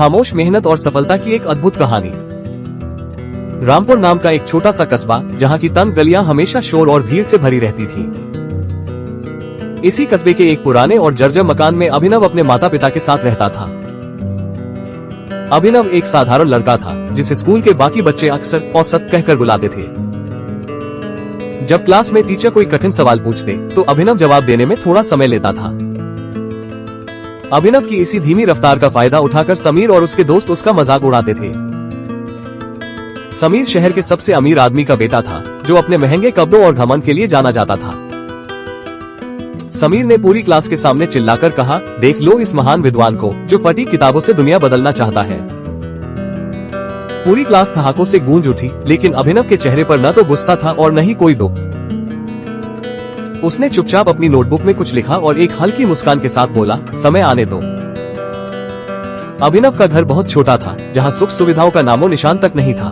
खामोश मेहनत और सफलता की एक अद्भुत कहानी। रामपुर नाम का एक छोटा सा कस्बा, जहाँ की तंग गलियां हमेशा शोर और भीड़ से भरी रहती थी। इसी कस्बे के एक पुराने और जर्जर मकान में अभिनव अपने माता पिता के साथ रहता था। अभिनव एक साधारण लड़का था, जिसे स्कूल के बाकी बच्चे अक्सर औसत कहकर बुलाते थे। जब क्लास में टीचर कोई कठिन सवाल पूछते, तो अभिनव जवाब देने में थोड़ा समय लेता था। अभिनव की इसी धीमी रफ्तार का फायदा उठाकर समीर और उसके दोस्त उसका मजाक उड़ाते थे। समीर शहर के सबसे अमीर आदमी का बेटा था, जो अपने महंगे कपड़ों और घमंड के लिए जाना जाता था। समीर ने पूरी क्लास के सामने चिल्लाकर कहा, देख लो इस महान विद्वान को, जो फटी किताबों से दुनिया बदलना चाहता है। पूरी क्लास ठहाकों से गूंज उठी, लेकिन अभिनव के चेहरे पर न तो गुस्सा था और न ही कोई दुख। उसने चुपचाप अपनी नोटबुक में कुछ लिखा और एक हल्की मुस्कान के साथ बोला, समय आने दो। अभिनव का घर बहुत छोटा था, जहां सुख सुविधाओं का नामो निशान तक नहीं था।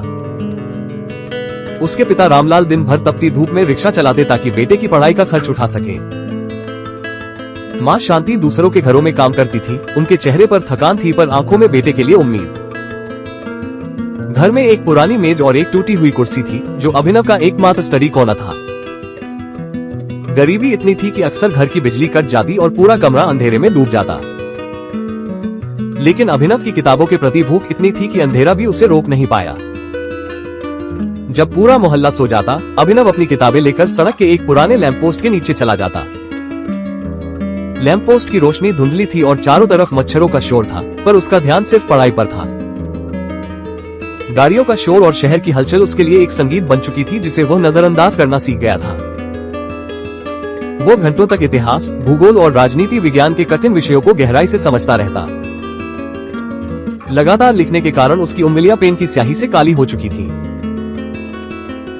उसके पिता रामलाल दिन भर तपती धूप में रिक्शा चलाते ताकि बेटे की पढ़ाई का खर्च उठा सके। माँ शांति दूसरों के घरों में काम करती थी। उनके चेहरे पर थकान थी, पर आंखों में बेटे के लिए उम्मीद। घर में एक पुरानी मेज और एक टूटी हुई कुर्सी थी, जो अभिनव का एकमात्र स्टडी कॉर्नर था। गरीबी इतनी थी कि अक्सर घर की बिजली कट जाती और पूरा कमरा अंधेरे में डूब जाता। लेकिन अभिनव की किताबों के प्रति भूख इतनी थी कि अंधेरा भी उसे रोक नहीं पाया। जब पूरा मोहल्ला सो जाता, अभिनव अपनी किताबें लेकर सड़क के एक पुराने लैंप पोस्ट के नीचे चला जाता। लैंप पोस्ट की रोशनी धुंधली थी और चारों तरफ मच्छरों का शोर था, पर उसका ध्यान सिर्फ पढ़ाई पर था। गाड़ियों का शोर और शहर की हलचल उसके लिए एक संगीत बन चुकी थी, जिसे वह नजरअंदाज करना सीख गया था। वो घंटों तक इतिहास, भूगोल और राजनीति विज्ञान के कठिन विषयों को गहराई से समझता रहता। लगातार लिखने के कारण उसकी उंगलियां पेन की स्याही से काली हो चुकी थी।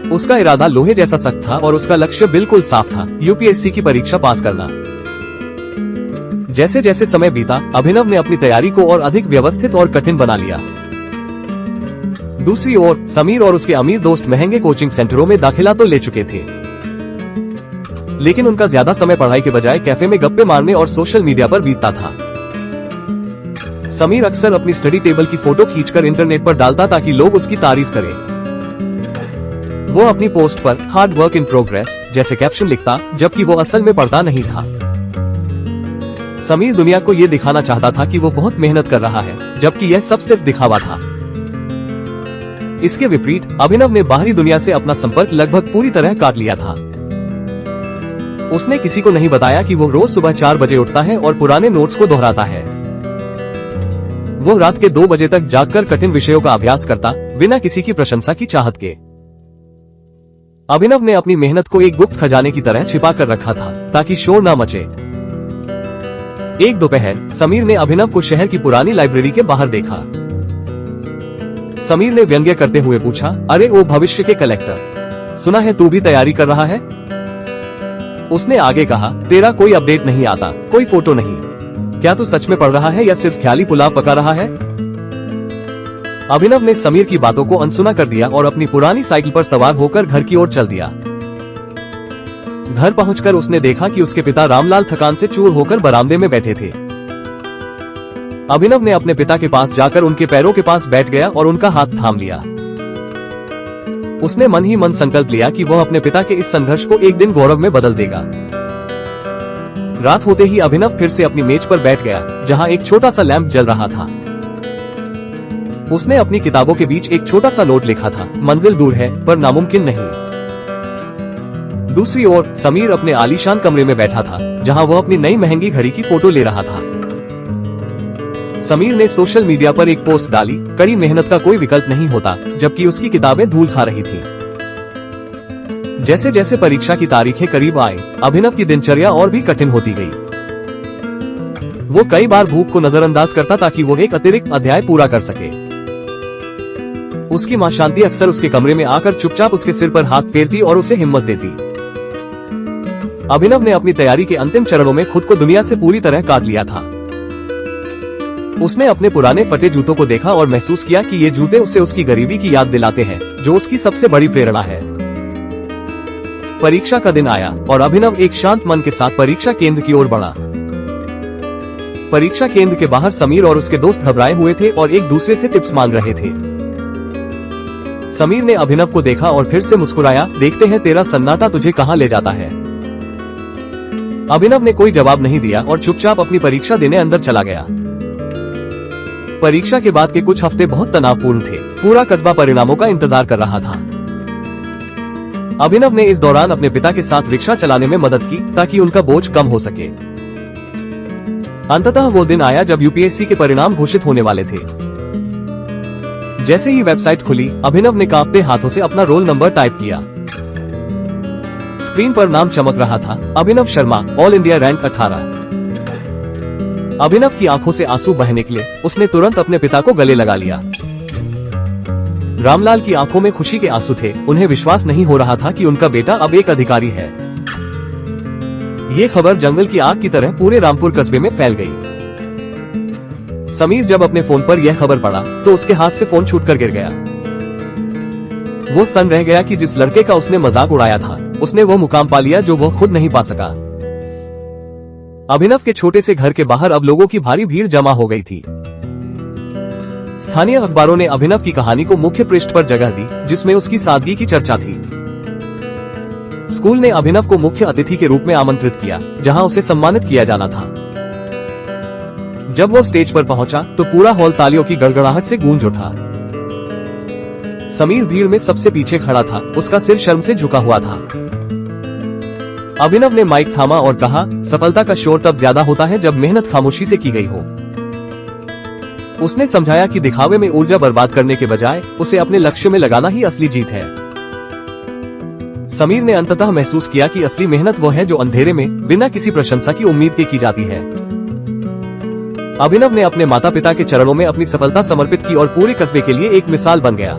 उसका इरादा लोहे जैसा सख्त था और उसका लक्ष्य बिल्कुल साफ था, यूपीएससी की परीक्षा पास करना। जैसे जैसे समय बीता, अभिनव ने अपनी तैयारी को और अधिक व्यवस्थित और कठिन बना लिया। दूसरी ओर समीर और उसके अमीर दोस्त महंगे कोचिंग सेंटरों में दाखिला तो ले चुके थे, लेकिन उनका ज्यादा समय पढ़ाई के बजाय कैफे में गप्पे मारने और सोशल मीडिया पर बीतता था। समीर अक्सर अपनी स्टडी टेबल की फोटो खींचकर इंटरनेट पर डालता ताकि लोग उसकी तारीफ करें। वो अपनी पोस्ट पर हार्ड वर्क इन प्रोग्रेस जैसे कैप्शन लिखता, जबकि वो असल में पढ़ता नहीं था। समीर दुनिया को ये दिखाना चाहता था कि वो बहुत मेहनत कर रहा है, जबकि यह सब सिर्फ दिखावा था। इसके विपरीत अभिनव ने बाहरी दुनिया से अपना संपर्क लगभग पूरी तरह काट लिया था। उसने किसी को नहीं बताया कि वो रोज सुबह 4 बजे उठता है और पुराने नोट्स को दोहराता है। वो रात के 2 बजे तक जागकर कठिन विषयों का अभ्यास करता, बिना किसी की प्रशंसा की चाहत के। अभिनव ने अपनी मेहनत को एक गुप्त खजाने की तरह छिपा कर रखा था, ताकि शोर न मचे। एक दोपहर समीर ने अभिनव को शहर की पुरानी लाइब्रेरी के बाहर देखा। समीर ने व्यंग्य करते हुए पूछा, अरे ओ भविष्य के कलेक्टर, सुना है तू भी तैयारी कर रहा है? उसने आगे कहा, तेरा कोई अपडेट नहीं आता, कोई फोटो नहीं। क्या तू सच में पढ़ रहा है या सिर्फ ख्याली पुलाव पका रहा है? अभिनव ने समीर की बातों को अनसुना कर दिया और अपनी पुरानी साइकिल पर सवार होकर घर की ओर चल दिया। घर पहुंचकर उसने देखा कि उसके पिता रामलाल थकान से चूर होकर बरामदे में बैठे थे। अभिनव ने अपने पिता के पास जाकर उनके पैरों के पास बैठ गया और उनका हाथ थाम लिया। उसने मन ही मन संकल्प लिया कि वह अपने पिता के इस संघर्ष को एक दिन गौरव में बदल देगा। रात होते ही अभिनव फिर से अपनी मेज पर बैठ गया, जहां एक छोटा सा लैंप जल रहा था। उसने अपनी किताबों के बीच एक छोटा सा नोट लिखा था, मंजिल दूर है पर नामुमकिन नहीं। दूसरी ओर समीर अपने आलीशान कमरे में बैठा था, जहां वह अपनी नई महंगी घड़ी की फोटो ले रहा था। समीर ने सोशल मीडिया पर एक पोस्ट डाली, कड़ी मेहनत का कोई विकल्प नहीं होता, जबकि उसकी किताबें धूल खा रही थी। जैसे जैसे परीक्षा की तारीखें करीब आई, अभिनव की दिनचर्या और भी कठिन होती गई। वो कई बार भूख को नजरअंदाज करता ताकि वो एक अतिरिक्त अध्याय पूरा कर सके। उसकी माँ शांति अक्सर उसके कमरे में आकर चुपचाप उसके सिर पर हाथ फेरती और उसे हिम्मत देती। अभिनव ने अपनी तैयारी के अंतिम चरणों में खुद को दुनिया से पूरी तरह काट लिया था। उसने अपने पुराने फटे जूतों को देखा और महसूस किया कि ये जूते उसे उसकी गरीबी की याद दिलाते हैं, जो उसकी सबसे बड़ी प्रेरणा है। परीक्षा का दिन आया और अभिनव एक शांत मन के साथ परीक्षा केंद्र की ओर बढ़ा। परीक्षा केंद्र के बाहर समीर और उसके दोस्त घबराए हुए थे और एक दूसरे से टिप्स मांग रहे थे। समीर ने अभिनव को देखा और फिर से मुस्कुराया, देखते हैं तेरा सन्नाटा तुझे कहाँ ले जाता है। अभिनव ने कोई जवाब नहीं दिया और चुपचाप अपनी परीक्षा देने अंदर चला गया। परीक्षा के बाद के कुछ हफ्ते बहुत तनावपूर्ण थे। पूरा कस्बा परिणामों का इंतजार कर रहा था। अभिनव ने इस दौरान अपने पिता के साथ रिक्शा चलाने में मदद की ताकि उनका बोझ कम हो सके। अंततः वो दिन आया जब यूपीएससी के परिणाम घोषित होने वाले थे। जैसे ही वेबसाइट खुली, अभिनव ने कांपते हाथों से अपना रोल नंबर टाइप किया। स्क्रीन पर नाम चमक रहा था, अभिनव शर्मा, ऑल इंडिया रैंक 18। अभिनव की आंखों से आंसू बह निकले। उसने तुरंत अपने पिता को गले लगा लिया। रामलाल की आंखों में खुशी के आंसू थे। उन्हें विश्वास नहीं हो रहा था कि उनका बेटा अब एक अधिकारी है। ये खबर जंगल की आग की तरह पूरे रामपुर कस्बे में फैल गई। समीर जब अपने फोन पर यह खबर पढ़ा तो उसके हाथ से फोन छूटकर गिर गया। वो सन्न रह गया कि जिस लड़के का उसने मजाक उड़ाया था, उसने वो मुकाम पा लिया जो वो खुद नहीं पा सका। अभिनव के छोटे से घर के बाहर अब लोगों की भारी भीड़ जमा हो गई थी। स्थानीय अखबारों ने अभिनव की कहानी को मुख्य पृष्ठ पर जगह दी, जिसमें उसकी सादगी की चर्चा थी। स्कूल ने अभिनव को मुख्य अतिथि के रूप में आमंत्रित किया, जहां उसे सम्मानित किया जाना था। जब वो स्टेज पर पहुंचा तो पूरा हॉल तालियों की गड़गड़ाहट से गूंज उठा। समीर भीड़ में सबसे पीछे खड़ा था। उसका सिर शर्म से झुका हुआ था। अभिनव ने माइक थामा और कहा, सफलता का शोर तब ज्यादा होता है जब मेहनत खामोशी से की गई हो। उसने समझाया कि दिखावे में ऊर्जा बर्बाद करने के बजाय उसे अपने लक्ष्य में लगाना ही असली जीत है। समीर ने अंततः महसूस किया कि असली मेहनत वो है जो अंधेरे में बिना किसी प्रशंसा की उम्मीद के की जाती है। अभिनव ने अपने माता पिता के चरणों में अपनी सफलता समर्पित की और पूरे कस्बे के लिए एक मिसाल बन गया।